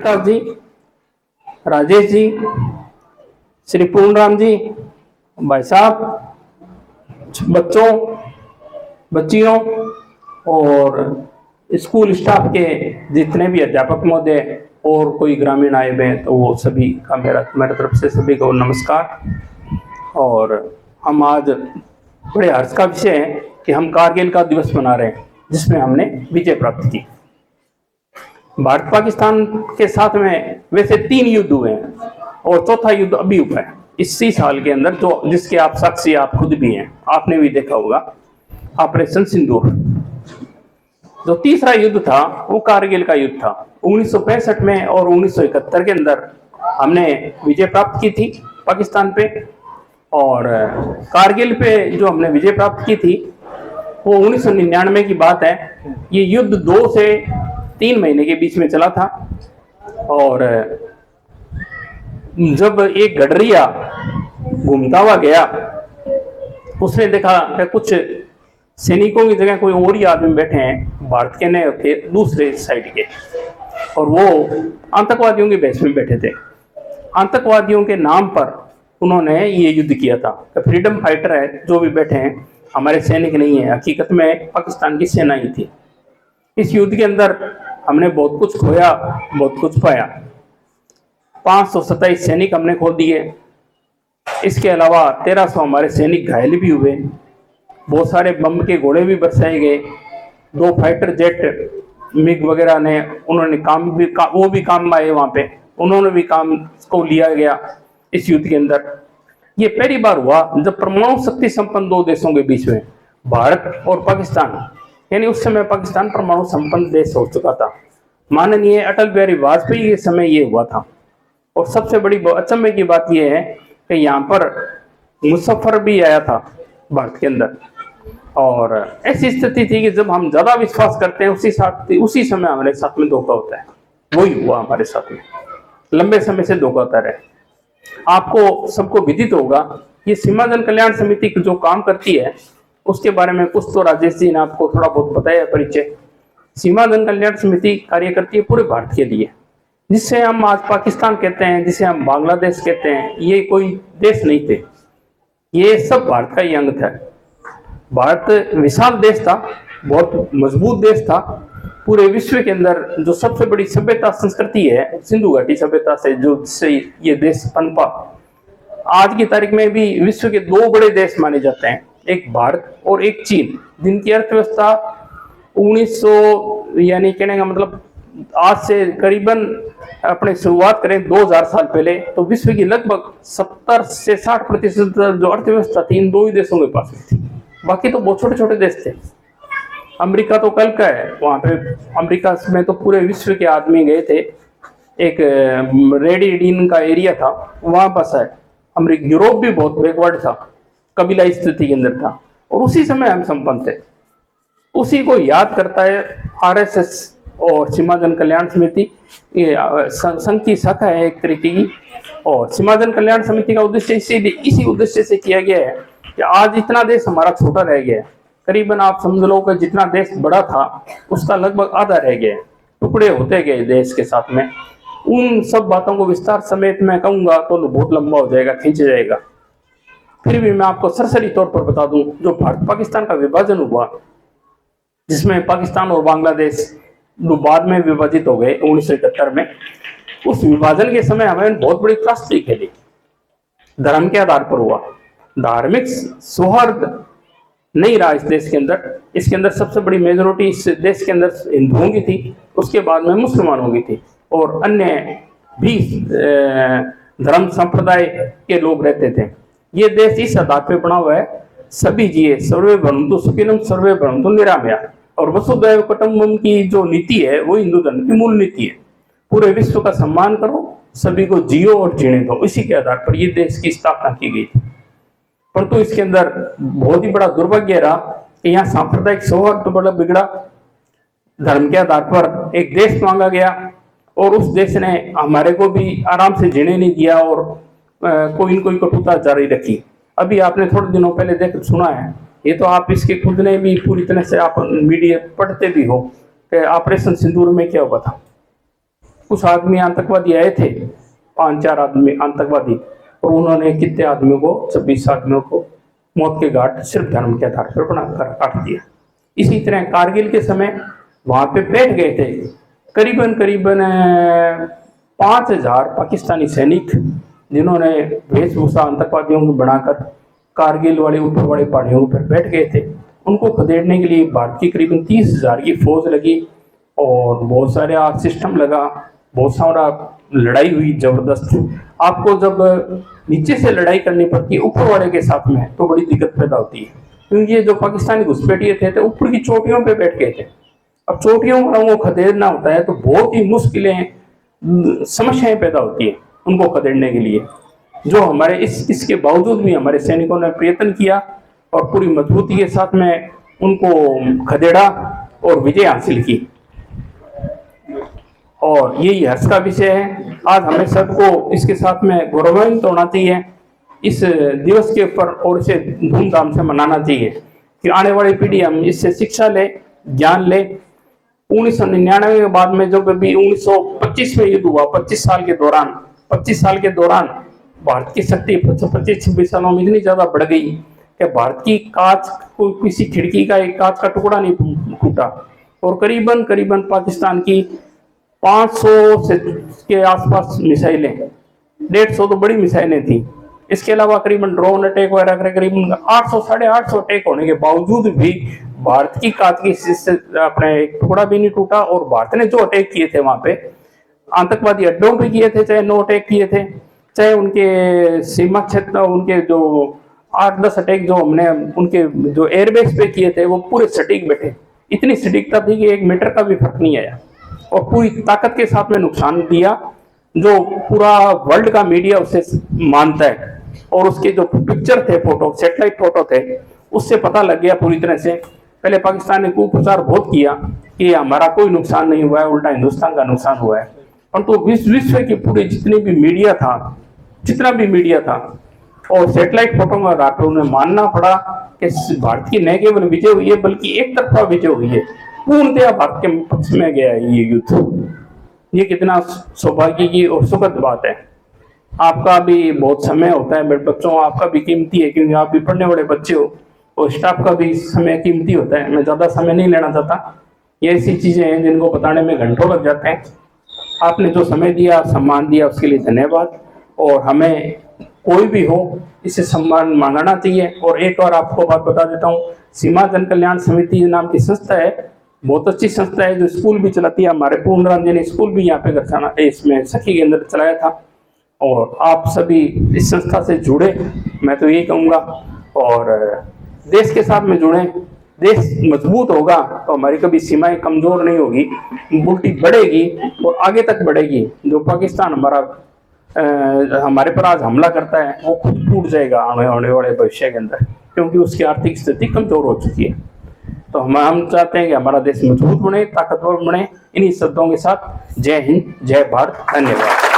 प्रताप जी, राजेश जी, श्री पूर्णराम जी, भाई साहब, बच्चों, बच्चियों और स्कूल स्टाफ के जितने भी अध्यापक महोदय और कोई ग्रामीण आए हुए हैं तो वो सभी का मेरे तरफ से सभी को नमस्कार। और हम आज बड़े हर्ष का विषय है कि हम कारगिल का दिवस मना रहे हैं जिसमें हमने विजय प्राप्त की। भारत पाकिस्तान के साथ में वैसे 3 युद्ध हुए हैं और चौथा युद्ध अभी हुआ है इसी साल के अंदर, जो जिसके आप साक्षी, आप खुद भी हैं, आपने भी देखा होगा, ऑपरेशन सिंदूर। जो तीसरा युद्ध था वो कारगिल का युद्ध था 1965 में, और 1971 के अंदर हमने विजय प्राप्त की थी पाकिस्तान पे। और कारगिल पे जो हमने विजय प्राप्त की थी वो 1999 की बात है। ये युद्ध 2 से 3 महीने के बीच में चला था। और जब एक गडरिया घूमता हुआ गया, उसने देखा कि कुछ सैनिकों की जगह कोई और ही आदमी बैठे हैं भारत के ने के दूसरे साइड के, और वो आतंकवादियों के भेष में बैठे थे। आतंकवादियों के नाम पर उन्होंने ये युद्ध किया था। फ्रीडम फाइटर है जो भी बैठे हैं, हमारे सैनिक नहीं है, हकीकत में पाकिस्तान की सेना ही थी। इस युद्ध के अंदर हमने बहुत कुछ खोया, बहुत कुछ पाया। 527 सैनिक हमने खो दिए। इसके अलावा 1300 हमारे सैनिक घायल भी हुए। बहुत सारे बम के गोले भी बरसाए गए। 2 फाइटर जेट मिग वगैरह ने उन्होंने वो भी काम आए वहाँ पे, उन्होंने भी काम को लिया गया इस युद्ध के अंदर। ये पहली बार हुआ जब परमाणु शक्ति संपन्न 2 देशों के बीच में, भारत और पाकिस्तान, यानी उस समय पाकिस्तान परमाणु संपन्न देश हो चुका था। माननीय अटल बिहारी वाजपेयी के समय ये हुआ था। और सबसे बड़ी अचंभे की बात यह है कि यहाँ पर मुजफ्फर भी आया था भारत के अंदर। और ऐसी स्थिति थी कि जब हम ज्यादा विश्वास करते हैं उसी समय हमारे साथ में धोखा होता है। वही हुआ हमारे साथ में, लंबे समय से धोखा होता रहे। आपको सबको विदित होगा, ये सीमा जन कल्याण समिति जो काम करती है उसके बारे में कुछ तो राजेश जी ने आपको थोड़ा बहुत बताया परिचय। सीमा जन कल्याण समिति कार्य करती है पूरे भारत के लिए, जिससे हम आज पाकिस्तान कहते हैं, जिसे हम बांग्लादेश कहते हैं, ये कोई देश नहीं थे, ये सब भारत का ही अंग था। भारत विशाल देश था, बहुत मजबूत देश था। पूरे विश्व के अंदर जो सबसे बड़ी सभ्यता संस्कृति है सिंधु घाटी सभ्यता से, जो जिससे ये देश पनपा। आज की तारीख में भी विश्व के 2 बड़े देश माने जाते हैं, एक भारत और एक चीन, जिनकी अर्थव्यवस्था 1900 यानी कहने का मतलब आज से करीबन अपने शुरुआत करें 2000 साल पहले, तो विश्व की लगभग 70 से 60% जो अर्थव्यवस्था थी इन 2 ही देशों के पास में थी। बाकी तो बहुत छोटे छोटे देश थे। अमेरिका तो कल का है, वहां पे अमेरिका में तो पूरे विश्व के आदमी गए थे। एक रेडिडीन का एरिया था, वहां पास है। अमेरिका, यूरोप भी बहुत बैकवर्ड था, कबीला स्थिति के अंदर था, और उसी समय हम संपन्न थे। उसी को याद करता है आरएसएस और सीमा जन कल्याण समिति, ये संघ की शाखा है एक तरीके की। और सीमा जन कल्याण समिति का उद्देश्य इसी उद्देश्य से किया गया है कि आज इतना देश हमारा छोटा रह गया है। करीबन आप समझ लो कि जितना देश बड़ा था उसका लगभग आधा रह गया है, टुकड़े होते गए देश के साथ में। उन सब बातों को विस्तार समेत मैं कहूंगा तो बहुत लंबा हो जाएगा, खींच जाएगा। फिर भी मैं आपको सरसरी तौर पर बता दूं, जो भारत पाकिस्तान का विभाजन हुआ, जिसमें पाकिस्तान और बांग्लादेश जो बाद में विभाजित हो गए 1971 में, उस विभाजन के समय हमें बहुत बड़ी त्रासदी खेली। धर्म के आधार पर हुआ। धार्मिक सौहार्द नहीं रहा इस देश के अंदर। इसके अंदर सबसे बड़ी मेजोरिटी इस देश के अंदर हिंदुओं की थी, उसके बाद में मुसलमानों की थी, और अन्य भी धर्म संप्रदाय के लोग रहते थे। ये देश इस आधार पर बना हुआ है, सभी जिए सर्वे भवन्तु सुखिनः सर्वे भवन्तु निरामया, और वसुधैव कुटुम्बकम की जो नीति है वो हिंदू धर्म की मूल नीति है। पूरे विश्व का सम्मान करो, सभी को जियो और जीने दो, इसी के आधार पर ये देश की स्थापना की गई थी। परंतु इसके अंदर बहुत ही बड़ा दुर्भाग्य रहा कि यहाँ सांप्रदायिक सौहार्द तो बड़ा बिगड़ा। धर्म के आधार पर एक देश मांगा गया और उस देश ने हमारे को भी आराम से जीने नहीं दिया और कोई न कोई कटुता जारी रखी। अभी आपने थोड़े दिनों पहले सुना है, ये तो आप इसके खुद ने भी पूरी तरह से आप मीडिया पढ़ते भी हो कि ऑपरेशन सिंदूर में क्या हुआ था। कुछ आदमी आतंकवादी आए थे, 5-4 आदमी आतंकवादी, और उन्होंने कितने आदमियों को, 26 आदमियों को मौत के घाट सिर्फ धर्म के आधार पर बनाकर काट दिया। इसी तरह कारगिल के समय वहां पे बैठ गए थे करीबन 5000 पाकिस्तानी सैनिक, जिन्होंने वेशभूषा आतंकवादियों को बनाकर कारगिल वाले ऊपर वाले पहाड़ियों पर बैठ गए थे। उनको खदेड़ने के लिए भारत की करीबन 30,000 की फौज लगी और बहुत सारे सिस्टम लगा, बहुत सारा लड़ाई हुई जबरदस्त। आपको जब नीचे से लड़ाई करनी पड़ती है ऊपर वाले के साथ में तो बड़ी दिक्कत पैदा होती है, क्योंकि ये जो पाकिस्तानी घुसपैठिए थे तो ऊपर की चोटियों पे बैठ गए थे। अब चोटियों को खदेड़ना होता है तो बहुत ही मुश्किलें, समस्याएं पैदा होती है उनको खदेड़ने के लिए, जो हमारे इसके बावजूद भी हमारे सैनिकों ने प्रयत्न किया और पूरी मजबूती के साथ में उनको खदेड़ा और विजय हासिल की। और यही हर्ष का विषय है। आज हमें सबको इसके साथ में गौरवान्वित होना चाहिए इस दिवस के ऊपर, और इसे धूमधाम से मनाना चाहिए कि आने वाली पीढ़ी हम इससे शिक्षा ले, ज्ञान ले। 1999 के बाद में जब अभी 1925 में युद्ध हुआ, 25 साल के दौरान भारत की शक्ति 25-26 सालों में इतनी ज्यादा बढ़ गई कि भारत की कांच को, किसी खिड़की का एक कांच का टुकड़ा नहीं टूटा, और करीबन पाकिस्तान की 500 से के आसपास मिसाइलें, 150 तो बड़ी मिसाइलें थी। इसके अलावा करीबन ड्रोन अटैक वगैरह करीबन 800 850 अटैक होने के बावजूद भी भारत की कांच की अपने एक टुकड़ा भी नहीं टूटा। और भारत ने जो अटैक किए थे वहां पे आतंकवादी अड्डों पे किए थे, चाहे 9 अटैक किए थे, चाहे उनके सीमा क्षेत्र, उनके जो 8-10 अटैक जो हमने उनके जो एयरबेस पे किए थे वो पूरे सटीक बैठे। इतनी सटीकता थी कि 1 मीटर का भी फर्क नहीं आया और पूरी ताकत के साथ में नुकसान दिया, जो पूरा वर्ल्ड का मीडिया उसे मानता है। और उसके जो पिक्चर थे, फोटो, सैटेलाइट फोटो थे, उससे पता लग गया पूरी तरह से। पहले पाकिस्तान ने कुप्रचार बहुत किया कि हमारा कोई नुकसान नहीं हुआ है, उल्टा हिंदुस्तान का नुकसान हुआ है। परंतु विश्व के पूरे जितने भी मीडिया था, जितना भी मीडिया था, और सैटेलाइट फोटो में आधार पर उन्हें मानना पड़ा कि भारत की न केवल विजय हुई है बल्कि एक तरफा विजय हुई है, पूर्णतया भारत के पक्ष में गया है ये युद्ध। ये कितना सौभाग्य की और सुखद बात है। आपका भी बहुत समय होता है बच्चों, आपका भी कीमती है, क्योंकि आप भी पढ़ने वाले बच्चे हो, और स्टाफ का भी समय कीमती होता है। मैं ज्यादा समय नहीं लेना चाहता, ये ऐसी चीजें हैं जिनको बताने में घंटों लग जाते हैं। आपने जो समय दिया, सम्मान दिया, उसके लिए धन्यवाद। और हमें कोई भी हो इसे सम्मान मांगना चाहिए। और एक और आपको बात बता देता हूँ, सीमा जन कल्याण समिति नाम की संस्था है, बहुत अच्छी संस्था है, जो स्कूल भी चलाती है। हमारे पूर्णराम जी ने स्कूल भी यहाँ पे गरसाना इसमें सखी के अंदर चलाया था, और आप सभी इस संस्था से जुड़े, मैं तो यही कहूँगा। और देश के साथ में जुड़े, देश मजबूत होगा तो हमारी कभी सीमाएं कमजोर नहीं होगी, उल्टी बढ़ेगी और आगे तक बढ़ेगी। जो पाकिस्तान हमारे पर आज हमला करता है वो खुद टूट जाएगा आने वाले भविष्य के अंदर, क्योंकि उसकी आर्थिक स्थिति कमजोर हो चुकी है। तो हम चाहते हैं कि हमारा देश मजबूत बने, ताकतवर बने। इन्हीं शब्दों के साथ जय हिंद, जय भारत, धन्यवाद।